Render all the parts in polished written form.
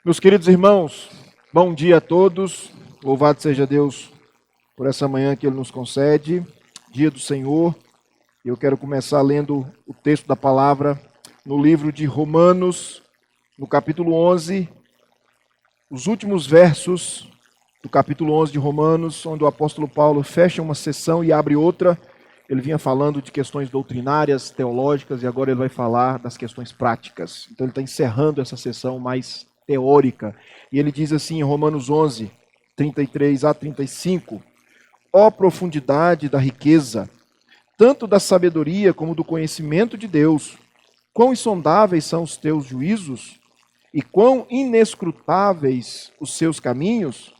Meus queridos irmãos, bom dia a todos. Louvado seja Deus por essa manhã que Ele nos concede, dia do Senhor. Eu quero começar lendo o texto da palavra no livro de Romanos, no capítulo 11, os últimos versos do capítulo 11 de Romanos, onde o apóstolo Paulo fecha uma sessão e abre outra. Ele vinha falando de questões doutrinárias, teológicas, e agora ele vai falar das questões práticas. Então ele está encerrando essa sessão mais teórica. E ele diz assim em Romanos 11, 33 a 35, ó profundidade da riqueza, tanto da sabedoria como do conhecimento de Deus, quão insondáveis são os teus juízos e quão inescrutáveis os seus caminhos.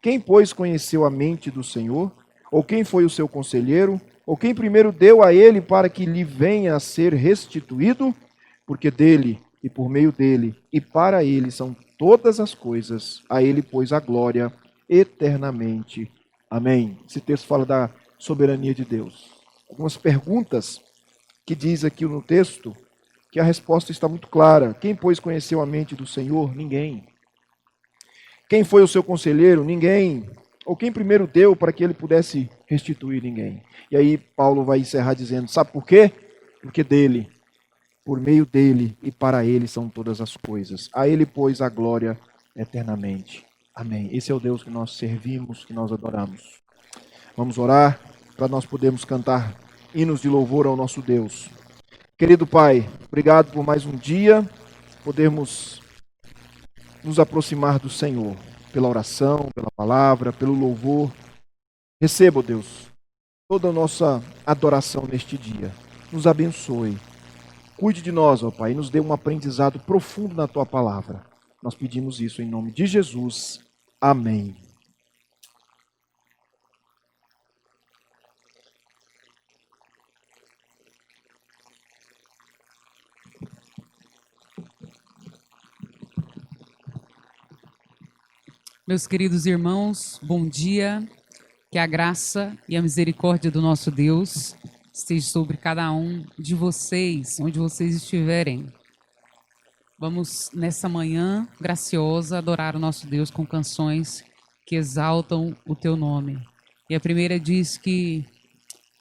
Quem, pois, conheceu a mente do Senhor? Ou quem foi o seu conselheiro? Ou quem primeiro deu a ele para que lhe venha a ser restituído? Porque dele, e por meio dele, e para ele são todas as coisas, a ele, pois, a glória eternamente. Amém. Esse texto fala da soberania de Deus. Algumas perguntas que diz aqui no texto, que a resposta está muito clara. Quem, pois, conheceu a mente do Senhor? Ninguém. Quem foi o seu conselheiro? Ninguém. Ou quem primeiro deu para que ele pudesse restituir? Ninguém. E aí Paulo vai encerrar dizendo, sabe por quê? Porque dele, por meio dele e para ele são todas as coisas. A ele, pois, a glória eternamente. Amém. Esse é o Deus que nós servimos, que nós adoramos. Vamos orar para nós podermos cantar hinos de louvor ao nosso Deus. Querido Pai, obrigado por mais um dia, podermos nos aproximar do Senhor, pela oração, pela palavra, pelo louvor. Receba, ó Deus, toda a nossa adoração neste dia. Nos abençoe. Cuide de nós, ó Pai, e nos dê um aprendizado profundo na Tua palavra. Nós pedimos isso em nome de Jesus. Amém. Meus queridos irmãos, bom dia. Que a graça e a misericórdia do nosso Deus esteja sobre cada um de vocês, onde vocês estiverem. Vamos, nessa manhã graciosa, adorar o nosso Deus com canções que exaltam o Teu nome. E a primeira diz que,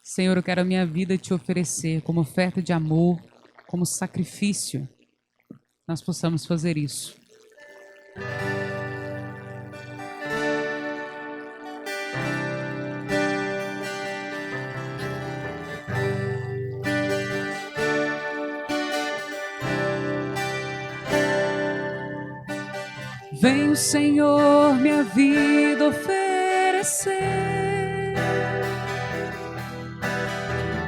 Senhor, eu quero a minha vida te oferecer como oferta de amor, como sacrifício. Nós possamos fazer isso. Vem o Senhor minha vida oferecer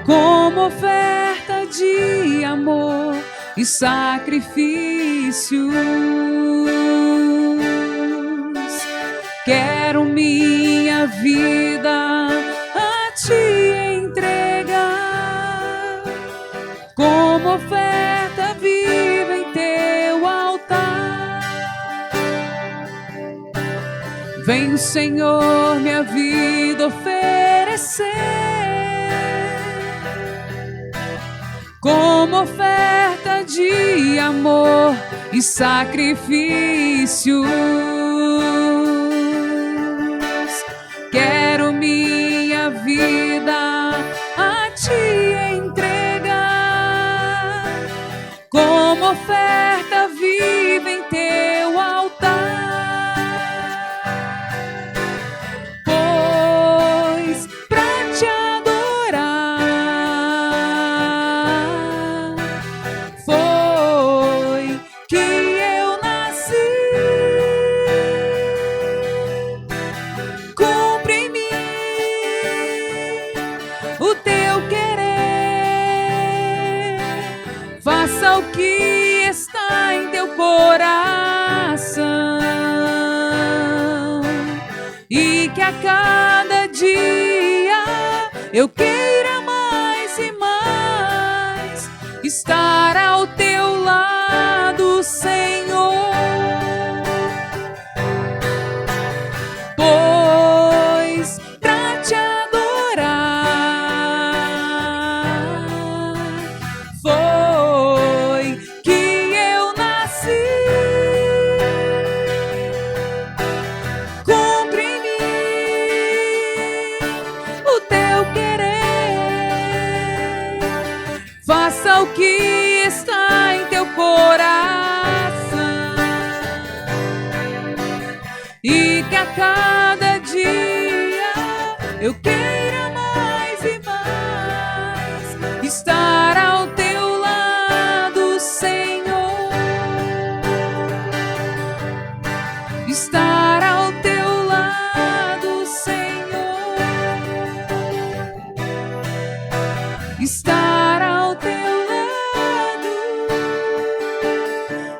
como oferta de amor e sacrifícios. Quero minha vida a te entregar como oferta viva em teu altar. Vem, Senhor, minha vida oferecer como oferta de amor e sacrifícios. Quero minha vida a te entregar como oferta viva em teu altar. E que a cada dia eu queira mais e mais estar ao teu lado, Senhor. Pois pra te adorar foi que eu nasci. a cada dia eu queira mais e mais estar ao teu lado, Senhor. Estar ao teu lado, Senhor. Estar ao teu lado,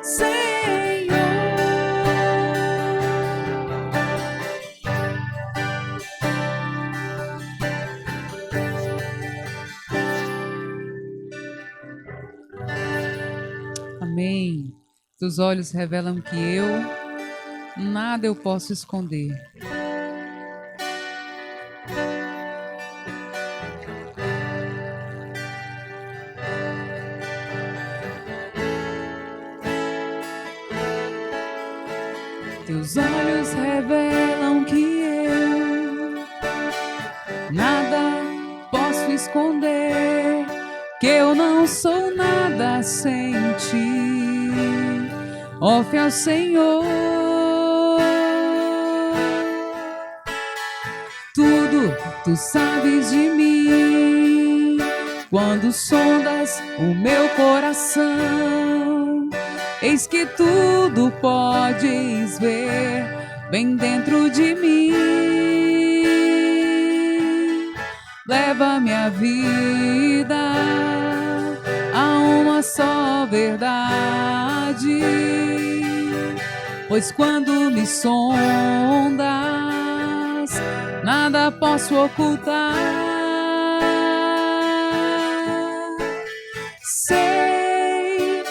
Senhor. Amém. Teus olhos revelam que nada eu posso esconder. Teus olhos revelam que nada posso esconder, que eu não sou nada sem ti, ó fiel Senhor. Tudo tu sabes de mim, quando sondas o meu coração, eis que tudo podes ver bem dentro de mim. Leva minha vida a uma só verdade, pois quando me sondas, nada posso ocultar. Sei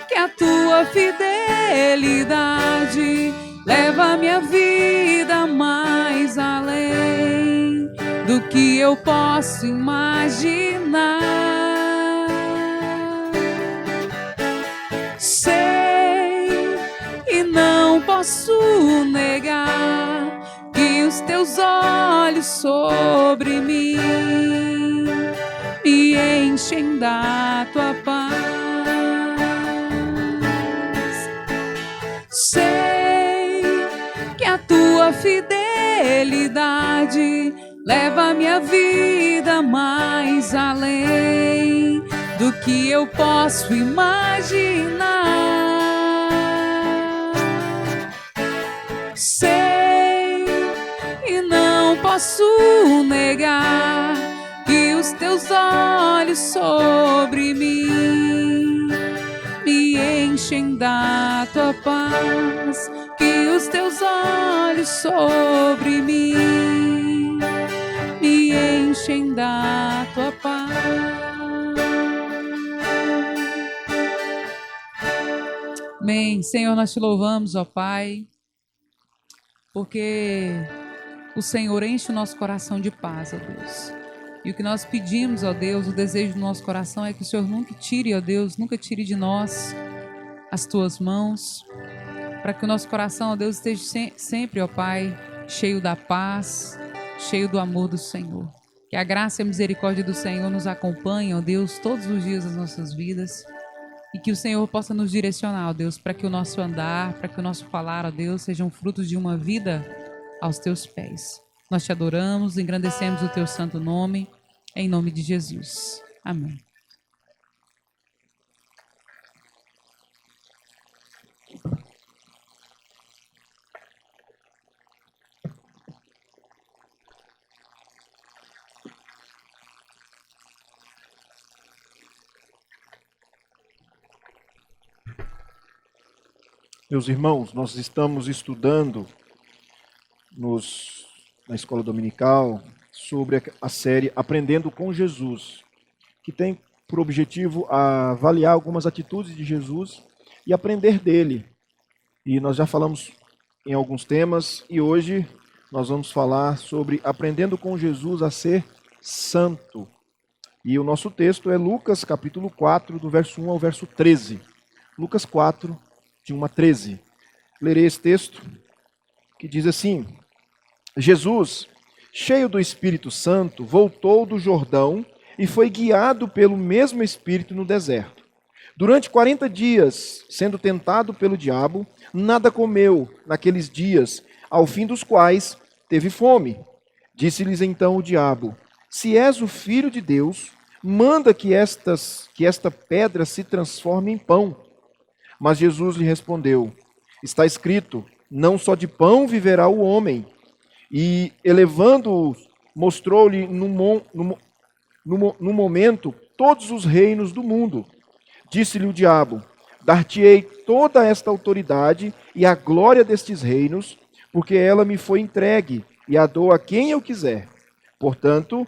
que a tua fidelidade leva minha vida mais além do que eu posso imaginar. Sei e não posso negar que os teus olhos sobre mim me enchem da tua paz. Sei que a tua fidelidade leva minha vida mais além do que eu posso imaginar. Sei e não posso negar que os teus olhos sobre mim me enchem da tua paz, que os teus olhos sobre mim me enchem da tua paz. Amém. Senhor, nós te louvamos, ó Pai, porque o Senhor enche o nosso coração de paz, ó Deus. E o que nós pedimos, ó Deus, o desejo do nosso coração é que o Senhor nunca tire, ó Deus, nunca tire de nós as tuas mãos, para que o nosso coração, ó Deus, esteja sempre, ó Pai, cheio da paz, cheio do amor do Senhor. Que a graça e a misericórdia do Senhor nos acompanhem, ó Deus, todos os dias das nossas vidas, e que o Senhor possa nos direcionar, ó Deus, para que o nosso andar, para que o nosso falar, ó Deus, sejam frutos de uma vida aos teus pés. Nós te adoramos, engrandecemos o teu santo nome, em nome de Jesus. Amém. Meus irmãos, nós estamos estudando na escola dominical sobre a série Aprendendo com Jesus, que tem por objetivo avaliar algumas atitudes de Jesus e aprender dele. E nós já falamos em alguns temas e hoje nós vamos falar sobre aprendendo com Jesus a ser santo. E o nosso texto é Lucas capítulo 4, do verso 1 ao verso 13. Lucas 4, de 1 a 13. Lerei esse texto que diz assim: Jesus, cheio do Espírito Santo, voltou do Jordão e foi guiado pelo mesmo Espírito no deserto. Durante 40 dias, sendo tentado pelo diabo, nada comeu naqueles dias, ao fim dos quais teve fome. Disse-lhes então o diabo: se és o Filho de Deus, manda que esta pedra se transforme em pão. Mas Jesus lhe respondeu: está escrito, não só de pão viverá o homem. E elevando-o, mostrou-lhe no momento todos os reinos do mundo. Disse-lhe o diabo: dar-te-ei toda esta autoridade e a glória destes reinos, porque ela me foi entregue, e a dou a quem eu quiser. Portanto,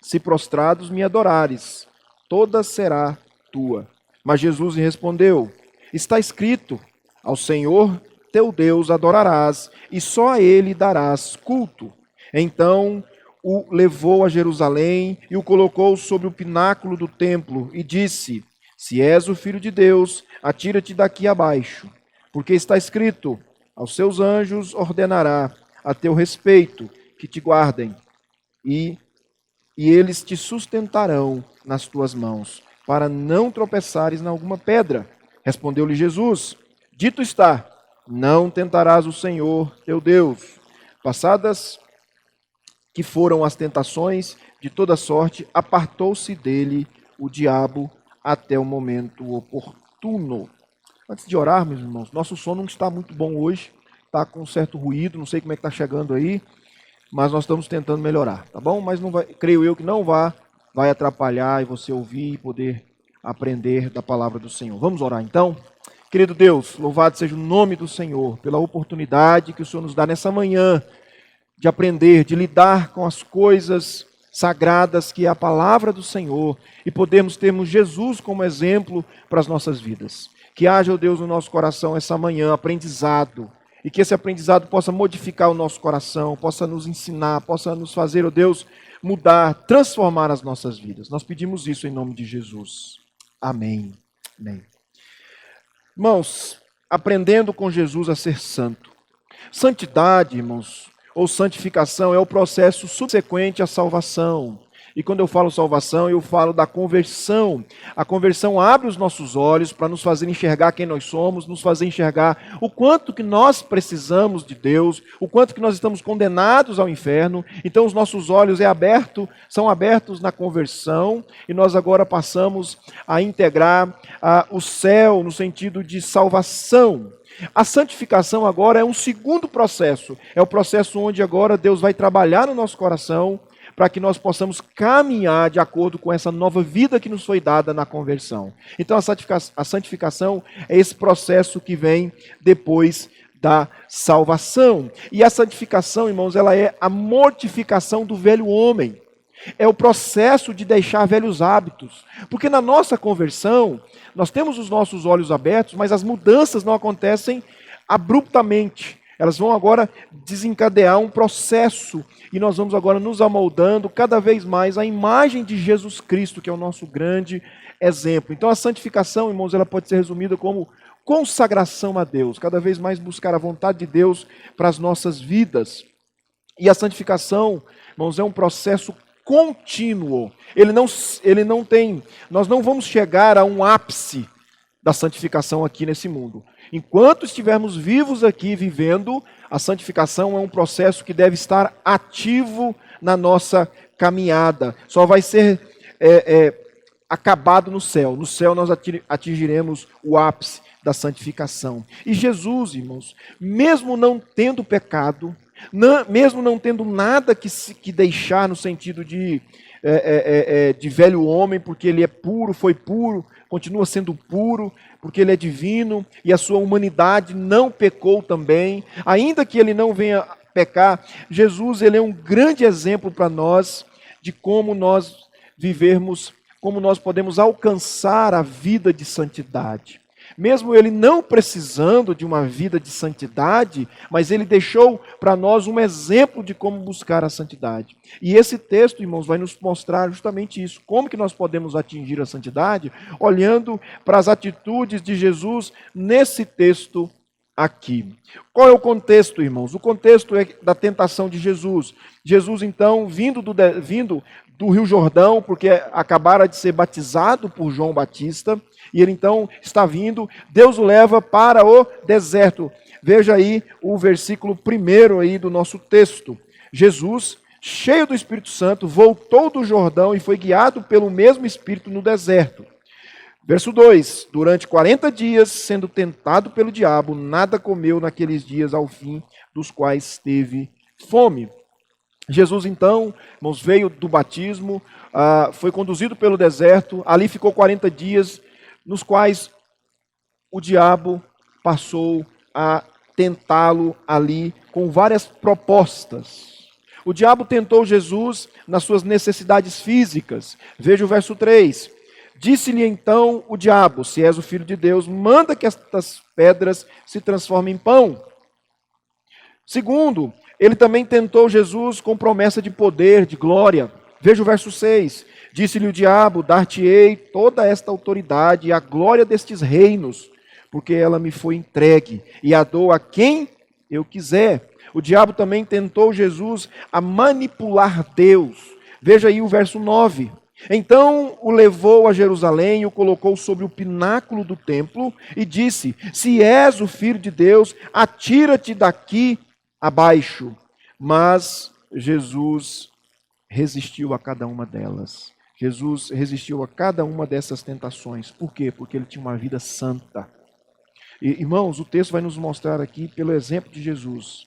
se prostrados me adorares, toda será tua. Mas Jesus lhe respondeu: está escrito, ao Senhor teu Deus adorarás, e só a ele darás culto. Então o levou a Jerusalém e o colocou sobre o pináculo do templo e disse: se és o Filho de Deus, atira-te daqui abaixo, porque está escrito, aos seus anjos ordenará a teu respeito que te guardem, e eles te sustentarão nas tuas mãos, para não tropeçares em alguma pedra. Respondeu-lhe Jesus: dito está, não tentarás o Senhor teu Deus. Passadas que foram as tentações de toda sorte, apartou-se dele o diabo até o momento oportuno. Antes de orar, meus irmãos, nosso som não está muito bom hoje, está com um certo ruído, não sei como é que está chegando aí, mas nós estamos tentando melhorar, tá bom? Mas não vai, creio eu que não vai atrapalhar e você ouvir e poder aprender da palavra do Senhor. Vamos orar então? Querido Deus, louvado seja o nome do Senhor pela oportunidade que o Senhor nos dá nessa manhã de aprender, de lidar com as coisas sagradas que é a palavra do Senhor e termos Jesus como exemplo para as nossas vidas. Que haja, ó Deus, no nosso coração essa manhã aprendizado e que esse aprendizado possa modificar o nosso coração, possa nos ensinar, possa nos fazer, ó Deus, mudar, transformar as nossas vidas. Nós pedimos isso em nome de Jesus. Amém. Amém. Irmãos, aprendendo com Jesus a ser santo. Santidade, irmãos, ou santificação é o processo subsequente à salvação. E quando eu falo salvação, eu falo da conversão. A conversão abre os nossos olhos para nos fazer enxergar quem nós somos, nos fazer enxergar o quanto que nós precisamos de Deus, o quanto que nós estamos condenados ao inferno. Então os nossos olhos são abertos na conversão e nós agora passamos a integrar o céu no sentido de salvação. A santificação agora é um segundo processo. É o processo onde agora Deus vai trabalhar no nosso coração para que nós possamos caminhar de acordo com essa nova vida que nos foi dada na conversão. Então a santificação é esse processo que vem depois da salvação. E a santificação, irmãos, ela é a mortificação do velho homem. É o processo de deixar velhos hábitos. Porque na nossa conversão, nós temos os nossos olhos abertos, mas as mudanças não acontecem abruptamente. Elas vão agora desencadear um processo e nós vamos agora nos amoldando cada vez mais à imagem de Jesus Cristo, que é o nosso grande exemplo. Então a santificação, irmãos, ela pode ser resumida como consagração a Deus, cada vez mais buscar a vontade de Deus para as nossas vidas. E a santificação, irmãos, é um processo contínuo. Nós não vamos chegar a um ápice da santificação aqui nesse mundo. Enquanto estivermos vivos aqui, vivendo, a santificação é um processo que deve estar ativo na nossa caminhada. Só vai ser acabado no céu. No céu nós atingiremos o ápice da santificação. E Jesus, irmãos, mesmo não tendo pecado, mesmo não tendo nada que deixar no sentido de velho homem, porque ele é puro, foi puro, continua sendo puro, porque ele é divino e a sua humanidade não pecou também, ainda que ele não venha pecar, Jesus ele é um grande exemplo para nós de como nós vivermos, como nós podemos alcançar a vida de santidade. Mesmo ele não precisando de uma vida de santidade, mas ele deixou para nós um exemplo de como buscar a santidade. E esse texto, irmãos, vai nos mostrar justamente isso. Como que nós podemos atingir a santidade? Olhando para as atitudes de Jesus nesse texto aqui. Qual é o contexto, irmãos? O contexto é da tentação de Jesus. Jesus, então, vindo do Rio Jordão, porque acabara de ser batizado por João Batista, e ele então está vindo, Deus o leva para o deserto. Veja aí o versículo 1 aí do nosso texto. Jesus, cheio do Espírito Santo, voltou do Jordão e foi guiado pelo mesmo Espírito no deserto. Verso 2: Durante 40 dias, sendo tentado pelo diabo, nada comeu naqueles dias ao fim, dos quais teve fome. Jesus, então, irmãos, veio do batismo, foi conduzido pelo deserto, ali ficou 40 dias, nos quais o diabo passou a tentá-lo ali com várias propostas. O diabo tentou Jesus nas suas necessidades físicas. Veja o verso 3. Disse-lhe então o diabo: se és o filho de Deus, manda que estas pedras se transformem em pão. Segundo, ele também tentou Jesus com promessa de poder, de glória. Veja o verso 6. Disse-lhe o diabo: dar-te-ei toda esta autoridade e a glória destes reinos, porque ela me foi entregue, e a dou a quem eu quiser. O diabo também tentou Jesus a manipular Deus. Veja aí o verso 9. Então o levou a Jerusalém e o colocou sobre o pináculo do templo e disse: se és o filho de Deus, atira-te daqui abaixo. Mas Jesus resistiu a cada uma delas. Jesus resistiu a cada uma dessas tentações. Por quê? Porque ele tinha uma vida santa. E, irmãos, o texto vai nos mostrar aqui, pelo exemplo de Jesus,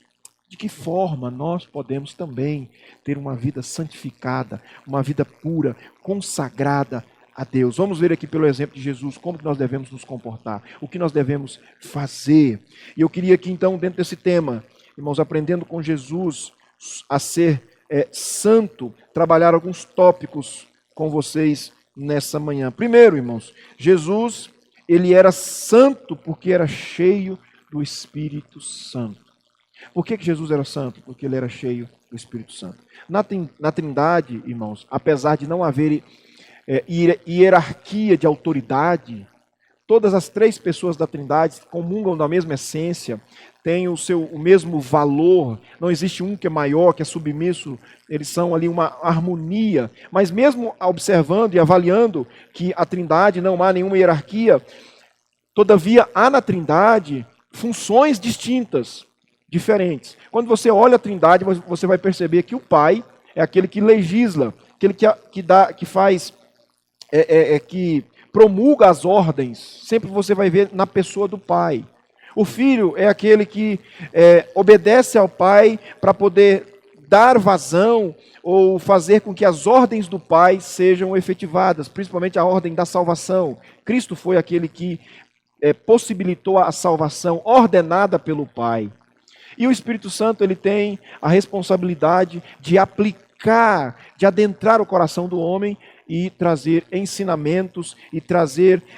de que forma nós podemos também ter uma vida santificada, uma vida pura, consagrada a Deus. Vamos ver aqui pelo exemplo de Jesus como que nós devemos nos comportar, o que nós devemos fazer. E eu queria aqui então, dentro desse tema, irmãos, aprendendo com Jesus a ser santo, trabalhar alguns tópicos com vocês nessa manhã. Primeiro, irmãos, Jesus, ele era santo porque era cheio do Espírito Santo. Por que Jesus era santo? Porque ele era cheio do Espírito Santo. Na Trindade, irmãos, apesar de não haver hierarquia de autoridade, todas as três pessoas da Trindade comungam da mesma essência, têm o mesmo valor, não existe um que é maior, que é submisso, eles são ali uma harmonia. Mas mesmo observando e avaliando que a Trindade não há nenhuma hierarquia, todavia há na Trindade funções distintas, diferentes. Quando você olha a Trindade, você vai perceber que o Pai é aquele que legisla, aquele que faz, que promulga as ordens. Sempre você vai ver na pessoa do Pai. O Filho é aquele que obedece ao Pai para poder dar vazão ou fazer com que as ordens do Pai sejam efetivadas, principalmente a ordem da salvação. Cristo foi aquele que possibilitou a salvação ordenada pelo Pai. E o Espírito Santo, ele tem a responsabilidade de aplicar, de adentrar o coração do homem e trazer ensinamentos e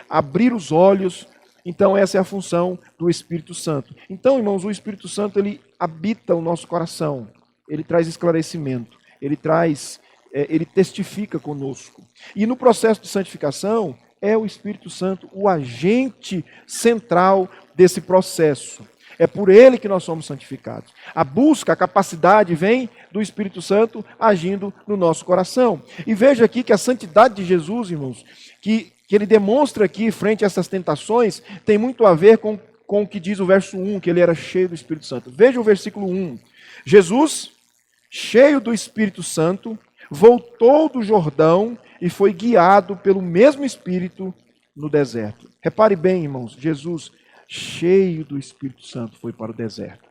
abrir os olhos. Então essa é a função do Espírito Santo. Então, irmãos, o Espírito Santo, ele habita o nosso coração. Ele traz esclarecimento, ele testifica conosco. E no processo de santificação, é o Espírito Santo o agente central desse processo. É por ele que nós somos santificados. A busca, a capacidade vem do Espírito Santo agindo no nosso coração. E veja aqui que a santidade de Jesus, irmãos, que ele demonstra aqui frente a essas tentações, tem muito a ver com o que diz o verso 1, que ele era cheio do Espírito Santo. Veja o versículo 1. Jesus, cheio do Espírito Santo, voltou do Jordão e foi guiado pelo mesmo Espírito no deserto. Repare bem, irmãos, Jesus, cheio do Espírito Santo, foi para o deserto.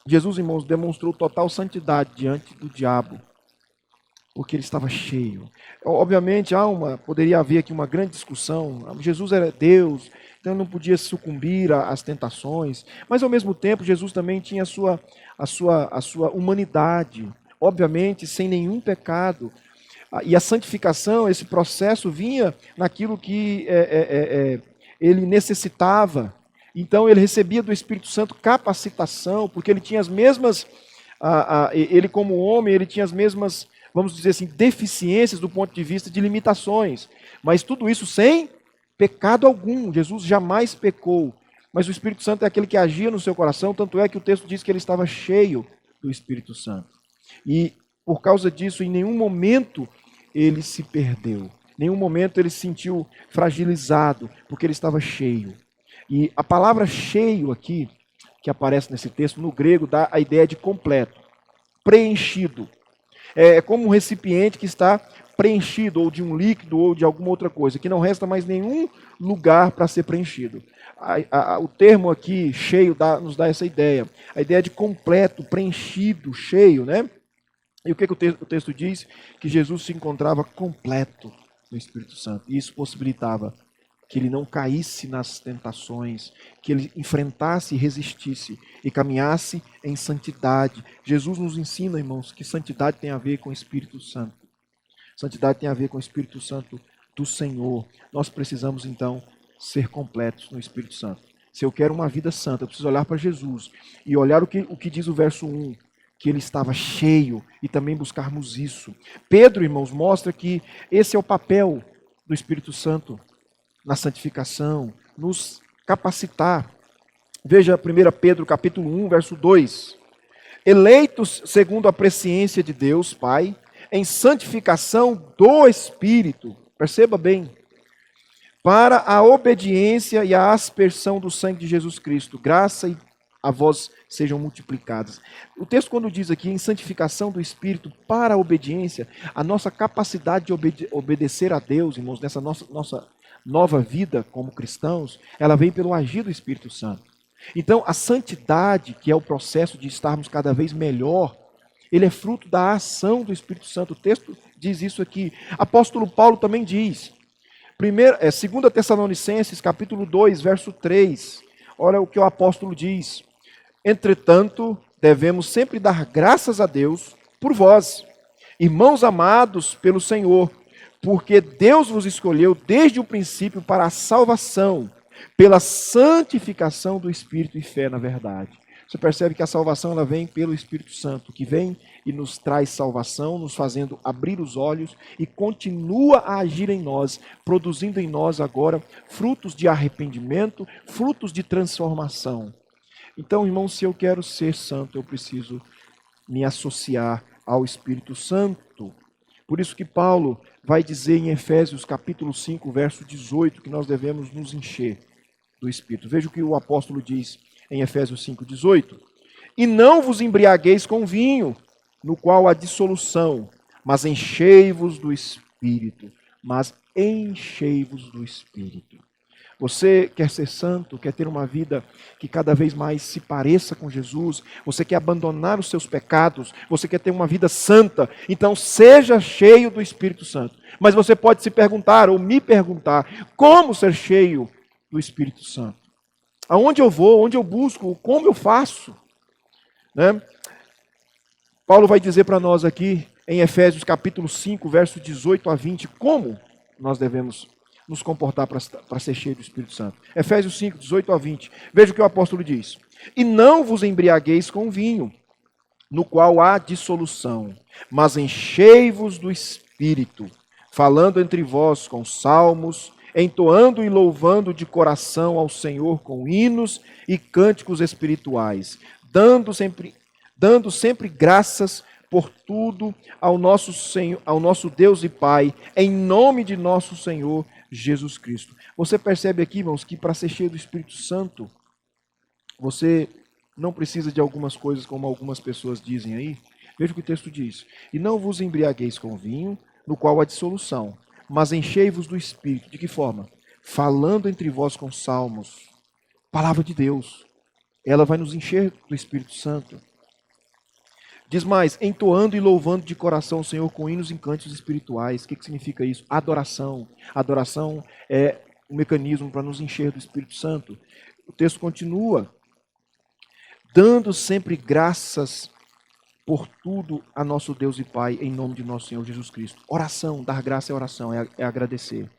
Jesus, irmãos, demonstrou total santidade diante do diabo, porque ele estava cheio. Obviamente, poderia haver aqui uma grande discussão. Jesus era Deus, então não podia sucumbir às tentações, mas ao mesmo tempo, Jesus também tinha a sua humanidade, obviamente, sem nenhum pecado. E a santificação, esse processo vinha naquilo que ele necessitava. Então ele recebia do Espírito Santo capacitação, porque ele tinha as mesmas, ele como homem, ele tinha as mesmas, vamos dizer assim, deficiências do ponto de vista de limitações. Mas tudo isso sem pecado algum. Jesus jamais pecou. Mas o Espírito Santo é aquele que agia no seu coração, tanto é que o texto diz que ele estava cheio do Espírito Santo. E por causa disso, em nenhum momento ele se perdeu. Em nenhum momento ele se sentiu fragilizado, porque ele estava cheio. E a palavra cheio aqui, que aparece nesse texto, no grego, dá a ideia de completo, preenchido. É como um recipiente que está preenchido, ou de um líquido, ou de alguma outra coisa, que não resta mais nenhum lugar para ser preenchido. O termo aqui, cheio, nos dá essa ideia. A ideia de completo, preenchido, cheio, né? E o que o texto diz? Que Jesus se encontrava completo no Espírito Santo. E isso possibilitava que ele não caísse nas tentações, que ele enfrentasse e resistisse e caminhasse em santidade. Jesus nos ensina, irmãos, que santidade tem a ver com o Espírito Santo. Santidade tem a ver com o Espírito Santo do Senhor. Nós precisamos, então, ser completos no Espírito Santo. Se eu quero uma vida santa, eu preciso olhar para Jesus e olhar o que diz o verso 1, que ele estava cheio, e também buscarmos isso. Pedro, irmãos, mostra que esse é o papel do Espírito Santo na santificação, nos capacitar. Veja 1 Pedro capítulo 1, verso 2. Eleitos segundo a presciência de Deus, Pai, em santificação do Espírito, perceba bem, para a obediência e a aspersão do sangue de Jesus Cristo, graça e a vós sejam multiplicadas. O texto, quando diz aqui em santificação do Espírito para a obediência, a nossa capacidade de obedecer a Deus, irmãos, nessa nossa nova vida como cristãos, ela vem pelo agir do Espírito Santo. Então, a santidade, que é o processo de estarmos cada vez melhor, ele é fruto da ação do Espírito Santo. O texto diz isso aqui. Apóstolo Paulo também diz. 2 Tessalonicenses, capítulo 2, verso 3. Olha o que o apóstolo diz. Entretanto, devemos sempre dar graças a Deus por vós, irmãos amados pelo Senhor, porque Deus vos escolheu desde o princípio para a salvação, pela santificação do Espírito e fé na verdade. Você percebe que a salvação ela vem pelo Espírito Santo, que vem e nos traz salvação, nos fazendo abrir os olhos e continua a agir em nós, produzindo em nós agora frutos de arrependimento, frutos de transformação. Então, irmão, se eu quero ser santo, eu preciso me associar ao Espírito Santo. Por isso que Paulo vai dizer em Efésios capítulo 5, verso 18, que nós devemos nos encher do Espírito. Veja o que o apóstolo diz em Efésios 5, 18. E não vos embriagueis com vinho, no qual há dissolução, mas enchei-vos do Espírito. Mas enchei-vos do Espírito. Você quer ser santo, quer ter uma vida que cada vez mais se pareça com Jesus, você quer abandonar os seus pecados, você quer ter uma vida santa, então seja cheio do Espírito Santo. Mas você pode se perguntar, ou me perguntar, como ser cheio do Espírito Santo? Aonde eu vou, onde eu busco, como eu faço? Né? Paulo vai dizer para nós aqui, em Efésios capítulo 5, verso 18 a 20, como nós devemos nos comportar para ser cheio do Espírito Santo. Efésios 5, 18 a 20. Veja o que o apóstolo diz. E não vos embriagueis com vinho, no qual há dissolução, mas enchei-vos do Espírito, falando entre vós com salmos, entoando e louvando de coração ao Senhor com hinos e cânticos espirituais, dando sempre graças por tudo ao nosso Senhor, ao nosso Deus e Pai, em nome de nosso Senhor Jesus Cristo. Você percebe aqui, irmãos, que para ser cheio do Espírito Santo, você não precisa de algumas coisas como algumas pessoas dizem aí. Veja o que o texto diz. E não vos embriagueis com vinho, no qual há dissolução, mas enchei-vos do Espírito. De que forma? Falando entre vós com salmos. Palavra de Deus. Ela vai nos encher do Espírito Santo. Diz mais, entoando e louvando de coração o Senhor com hinos e cânticos espirituais. O que significa isso? Adoração. Adoração é um mecanismo para nos encher do Espírito Santo. O texto continua. Dando sempre graças por tudo a nosso Deus e Pai, em nome de nosso Senhor Jesus Cristo. Oração, dar graça é oração, é agradecer.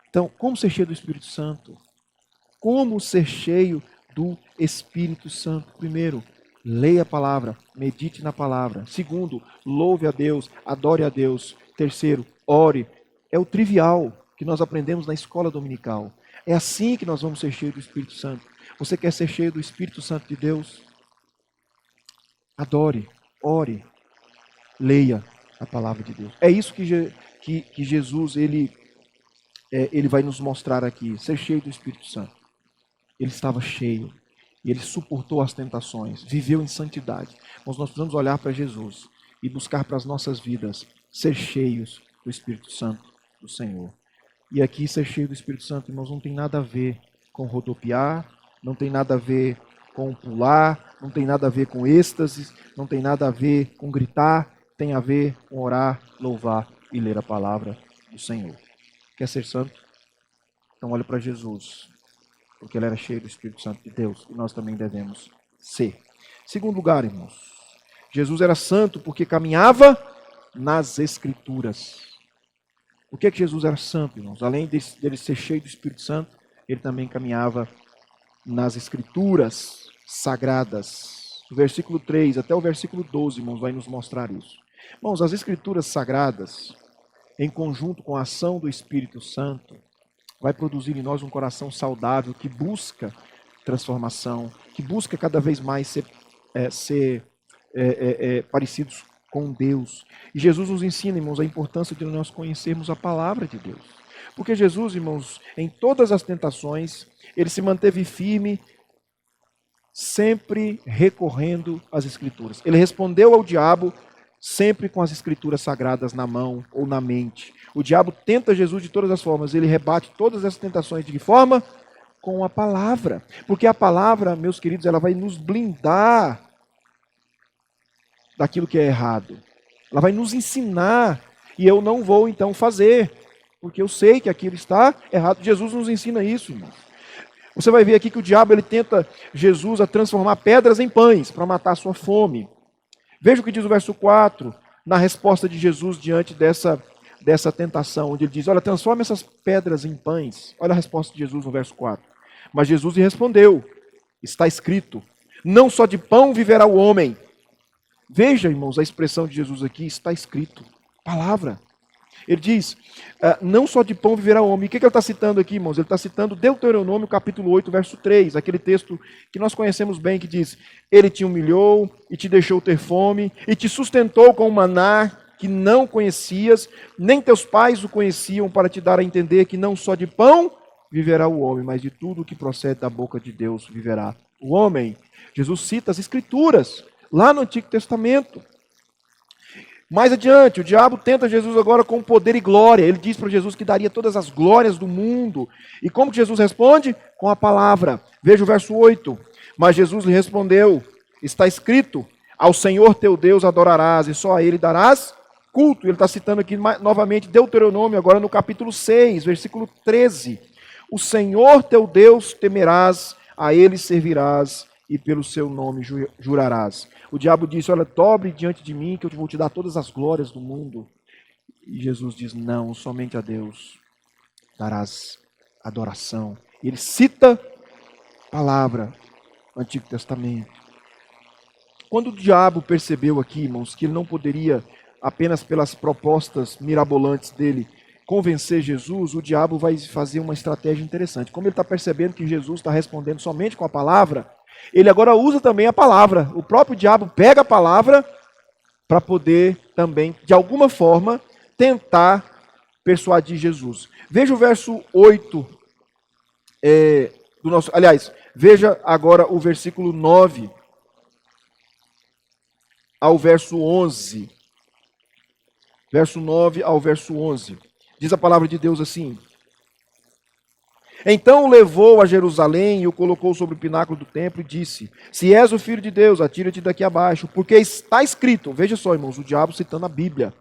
Então, como ser cheio do Espírito Santo? Como ser cheio do Espírito Santo? Primeiro, leia a palavra, medite na palavra. Segundo, louve a Deus, adore a Deus. Terceiro, ore. É o trivial que nós aprendemos na escola dominical. É assim que nós vamos ser cheios do Espírito Santo. Você quer ser cheio do Espírito Santo de Deus? Adore, ore, leia a palavra de Deus. É isso que Jesus ele vai nos mostrar aqui, ser cheio do Espírito Santo. Ele estava cheio. E ele suportou as tentações, viveu em santidade. Mas nós precisamos olhar para Jesus e buscar para as nossas vidas ser cheios do Espírito Santo do Senhor. E aqui ser cheio do Espírito Santo, irmãos, não tem nada a ver com rodopiar, não tem nada a ver com pular, não tem nada a ver com êxtase, não tem nada a ver com gritar, tem a ver com orar, louvar e ler a palavra do Senhor. Quer ser santo? Então olha para Jesus, porque ele era cheio do Espírito Santo de Deus, e nós também devemos ser. Segundo lugar, irmãos, Jesus era santo porque caminhava nas Escrituras. Por que Jesus era santo, irmãos? Além dele ser cheio do Espírito Santo, ele também caminhava nas Escrituras sagradas. Do versículo 3 até o versículo 12, irmãos, vai nos mostrar isso. Irmãos, as Escrituras sagradas, em conjunto com a ação do Espírito Santo, vai produzir em nós um coração saudável que busca transformação, que busca cada vez mais ser parecidos com Deus. E Jesus nos ensina, irmãos, a importância de nós conhecermos a palavra de Deus. Porque Jesus, irmãos, em todas as tentações, ele se manteve firme, sempre recorrendo às Escrituras. Ele respondeu ao diabo sempre com as Escrituras sagradas na mão ou na mente. O diabo tenta Jesus de todas as formas, ele rebate todas as tentações de que forma? Com a palavra. Porque a palavra, meus queridos, ela vai nos blindar daquilo que é errado. Ela vai nos ensinar e eu não vou então fazer, porque eu sei que aquilo está errado. Jesus nos ensina isso, irmão. Você vai ver aqui que o diabo ele tenta Jesus a transformar pedras em pães para matar a sua fome. Veja o que diz o verso 4, na resposta de Jesus diante dessa tentação, onde ele diz, olha, transforma essas pedras em pães. Olha a resposta de Jesus no verso 4. Mas Jesus lhe respondeu, está escrito, não só de pão viverá o homem. Veja, irmãos, a expressão de Jesus aqui, está escrito, palavra. Ele diz, não só de pão viverá o homem. E o que ele está citando aqui, irmãos? Ele está citando Deuteronômio capítulo 8, verso 3, aquele texto que nós conhecemos bem, que diz, ele te humilhou e te deixou ter fome, e te sustentou com o maná que não conhecias, nem teus pais o conheciam, para te dar a entender que não só de pão viverá o homem, mas de tudo que procede da boca de Deus viverá o homem. Jesus cita as Escrituras, lá no Antigo Testamento. Mais adiante, o diabo tenta Jesus agora com poder e glória. Ele diz para Jesus que daria todas as glórias do mundo. E como que Jesus responde? Com a palavra. Veja o verso 8. Mas Jesus lhe respondeu, está escrito, ao Senhor teu Deus adorarás e só a Ele darás culto. Ele está citando aqui novamente Deuteronômio, agora no capítulo 6, versículo 13. O Senhor teu Deus temerás, a Ele servirás e pelo seu nome jurarás. O diabo disse, olha, dobre diante de mim que eu vou te dar todas as glórias do mundo. E Jesus diz, não, somente a Deus darás adoração. E ele cita a palavra do Antigo Testamento. Quando o diabo percebeu aqui, irmãos, que ele não poderia, apenas pelas propostas mirabolantes dele, convencer Jesus, o diabo vai fazer uma estratégia interessante. Como ele está percebendo que Jesus está respondendo somente com a palavra, ele agora usa também a palavra. O próprio diabo pega a palavra para poder também, de alguma forma, tentar persuadir Jesus. Veja o verso 8 do nosso... Aliás, veja agora o versículo 9 ao verso 11. Verso 9 ao verso 11. Diz a palavra de Deus assim... Então o levou a Jerusalém e o colocou sobre o pináculo do templo e disse, se és o Filho de Deus, atira-te daqui abaixo, porque está escrito, veja só, irmãos, o diabo citando a Bíblia,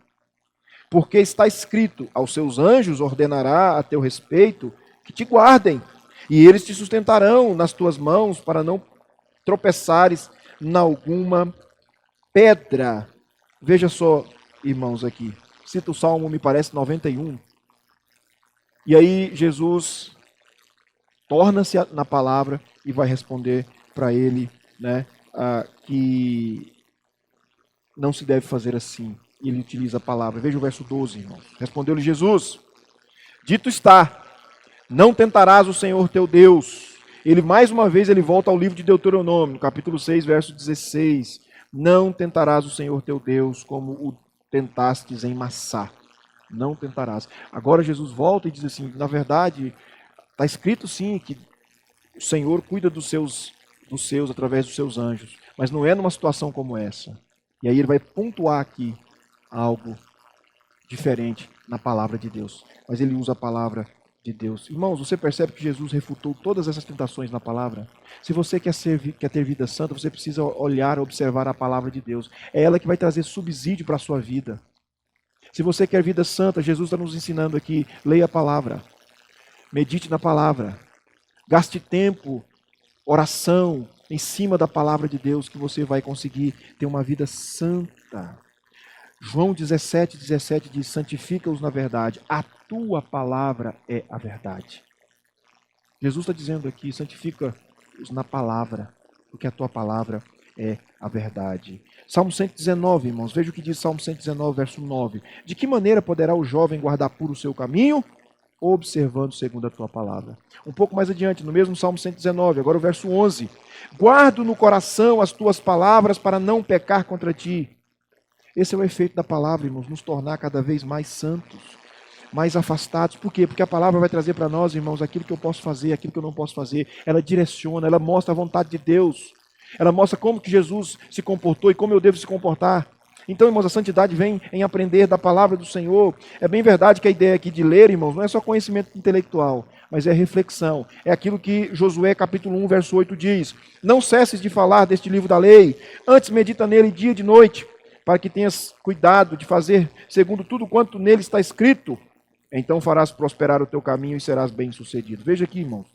porque está escrito, aos seus anjos ordenará a teu respeito que te guardem, e eles te sustentarão nas tuas mãos para não tropeçares em alguma pedra. Veja só, irmãos, aqui, cita o Salmo, me parece, 91, e aí Jesus... torna-se na palavra e vai responder para ele, né, que não se deve fazer assim. Ele utiliza a palavra. Veja o verso 12, irmãos. Respondeu-lhe Jesus, dito está, não tentarás o Senhor teu Deus. Ele, mais uma vez, ele volta ao livro de Deuteronômio, capítulo 6, verso 16. Não tentarás o Senhor teu Deus como o tentastes em Massá. Não tentarás. Agora Jesus volta e diz assim, na verdade... Está escrito sim que o Senhor cuida dos seus dos seus através dos seus anjos. Mas não é numa situação como essa. E aí ele vai pontuar aqui algo diferente na palavra de Deus. Mas ele usa a palavra de Deus. Irmãos, você percebe que Jesus refutou todas essas tentações na palavra? Se você quer ter vida santa, você precisa olhar, observar a palavra de Deus. É ela que vai trazer subsídio para a sua vida. Se você quer vida santa, Jesus está nos ensinando aqui, leia a palavra, medite na palavra, gaste tempo, oração, em cima da palavra de Deus, que você vai conseguir ter uma vida santa. João 17:17 diz, santifica-os na verdade, a tua palavra é a verdade. Jesus está dizendo aqui, santifica-os na palavra, porque a tua palavra é a verdade. Salmo 119, irmãos, veja o que diz Salmo 119, verso 9. De que maneira poderá o jovem guardar puro o seu caminho? Observando segundo a tua palavra. Um pouco mais adiante, no mesmo Salmo 119, agora o verso 11. Guardo no coração as tuas palavras para não pecar contra ti. Esse é o efeito da palavra, irmãos, nos tornar cada vez mais santos, mais afastados. Por quê? Porque a palavra vai trazer para nós, irmãos, aquilo que eu posso fazer, aquilo que eu não posso fazer. Ela direciona, ela mostra a vontade de Deus. Ela mostra como que Jesus se comportou e como eu devo se comportar. Então, irmãos, a santidade vem em aprender da palavra do Senhor. É bem verdade que a ideia aqui de ler, irmãos, não é só conhecimento intelectual, mas é reflexão. É aquilo que Josué capítulo 1, verso 8 diz. Não cesses de falar deste livro da lei, antes medita nele dia e de noite, para que tenhas cuidado de fazer segundo tudo quanto nele está escrito. Então farás prosperar o teu caminho e serás bem-sucedido. Veja aqui, irmãos.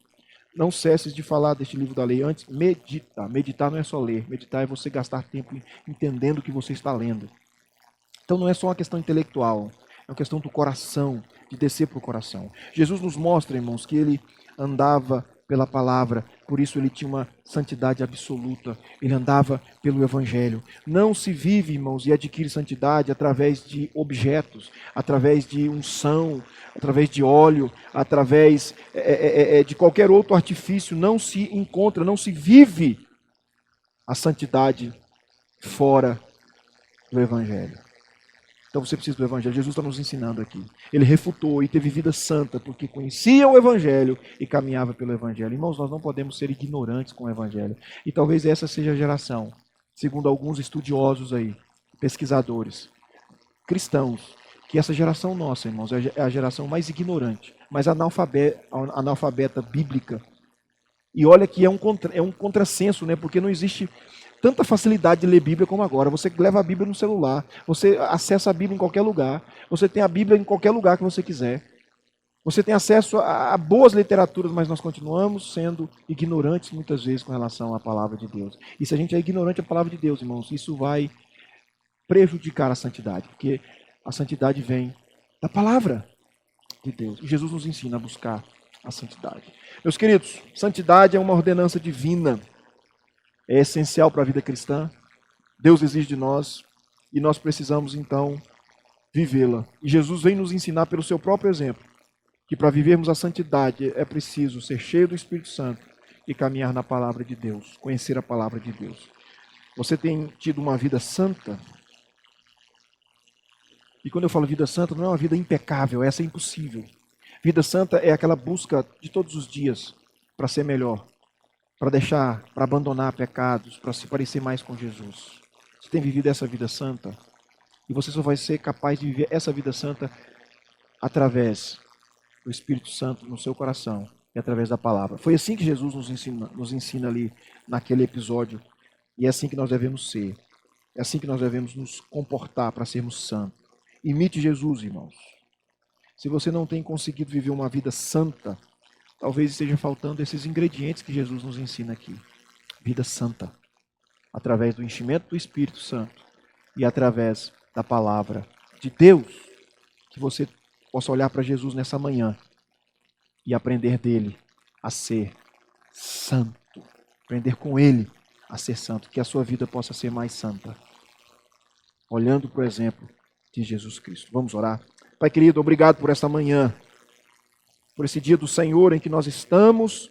Não cesses de falar deste livro da lei antes, medita. Meditar não é só ler, meditar é você gastar tempo entendendo o que você está lendo. Então não é só uma questão intelectual, é uma questão do coração, de descer para o coração. Jesus nos mostra, irmãos, que ele andava pela palavra, por isso ele tinha uma santidade absoluta, ele andava pelo evangelho. Não se vive, irmãos, e adquire santidade através de objetos, através de unção, através de óleo, através de qualquer outro artifício. Não se encontra, não se vive a santidade fora do evangelho. Então você precisa do evangelho. Jesus está nos ensinando aqui. Ele refutou e teve vida santa porque conhecia o evangelho e caminhava pelo evangelho. Irmãos, nós não podemos ser ignorantes com o evangelho. E talvez essa seja a geração, segundo alguns estudiosos aí, pesquisadores, cristãos, que essa geração nossa, irmãos, é a geração mais ignorante, mais analfabeta bíblica. E olha que é um contrassenso, né? Porque não existe tanta facilidade de ler Bíblia como agora. Você leva a Bíblia no celular, você acessa a Bíblia em qualquer lugar, você tem a Bíblia em qualquer lugar que você quiser. Você tem acesso a boas literaturas, mas nós continuamos sendo ignorantes muitas vezes com relação à palavra de Deus. E se a gente é ignorante à palavra de Deus, irmãos, isso vai prejudicar a santidade, porque a santidade vem da palavra de Deus. E Jesus nos ensina a buscar a santidade. Meus queridos, santidade é uma ordenança divina. É essencial para a vida cristã. Deus exige de nós e nós precisamos, então, vivê-la. E Jesus vem nos ensinar pelo seu próprio exemplo que para vivermos a santidade é preciso ser cheio do Espírito Santo e caminhar na palavra de Deus, conhecer a palavra de Deus. Você tem tido uma vida santa? E quando eu falo vida santa, não é uma vida impecável, essa é impossível. Vida santa é aquela busca de todos os dias para ser melhor, para abandonar pecados, para se parecer mais com Jesus. Você tem vivido essa vida santa? E você só vai ser capaz de viver essa vida santa através do Espírito Santo no seu coração e através da palavra. Foi assim que Jesus nos ensina ali naquele episódio. E é assim que nós devemos ser. É assim que nós devemos nos comportar para sermos santos. Imite Jesus, irmãos. Se você não tem conseguido viver uma vida santa, talvez esteja faltando esses ingredientes que Jesus nos ensina aqui. Vida santa. Através do enchimento do Espírito Santo e através da palavra de Deus. Que você possa olhar para Jesus nessa manhã e aprender dele a ser santo. Aprender com ele a ser santo. Que a sua vida possa ser mais santa. Olhando para o exemplo de Jesus Cristo. Vamos orar? Pai querido, obrigado por esta manhã, por esse dia do Senhor em que nós estamos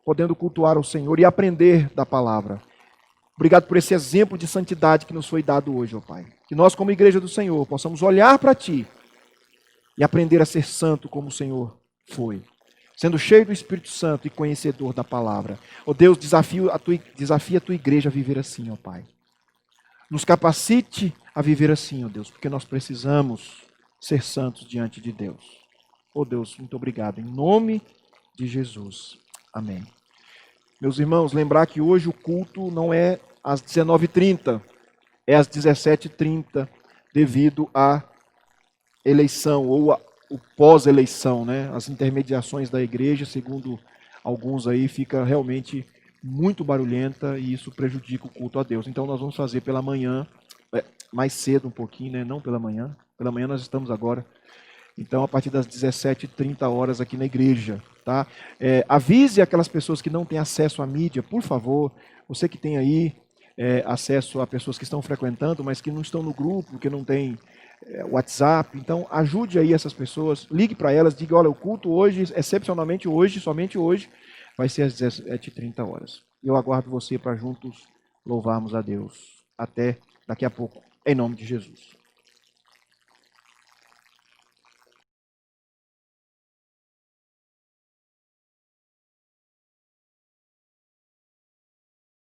podendo cultuar o Senhor e aprender da palavra. Obrigado por esse exemplo de santidade que nos foi dado hoje, ó Pai. Que nós, como igreja do Senhor, possamos olhar para Ti e aprender a ser santo como o Senhor foi. sendo cheio do Espírito Santo e conhecedor da palavra. Ó Deus, desafia a tua igreja a viver assim, ó Pai. Nos capacite a viver assim, ó Deus, porque nós precisamos ser santos diante de Deus. Ó Deus, muito obrigado. Em nome de Jesus. Amém. Meus irmãos, lembrar que hoje o culto não é às 19h30, é às 17h30, devido à eleição ou o pós-eleição, né? As intermediações da igreja, segundo alguns aí, fica realmente muito barulhenta e isso prejudica o culto a Deus. Então nós vamos fazer pela manhã, mais cedo um pouquinho, né? Não pela manhã. Pela manhã nós estamos agora. Então, a partir das 17h30 aqui na igreja, tá? Avise aquelas pessoas que não têm acesso à mídia, por favor. Você que tem aí acesso a pessoas que estão frequentando, mas que não estão no grupo, que não tem WhatsApp. Então, ajude aí essas pessoas. Ligue para elas, diga, olha, o culto hoje, excepcionalmente hoje, somente hoje, vai ser às 17h30. Eu aguardo você para juntos louvarmos a Deus. Até daqui a pouco, em nome de Jesus.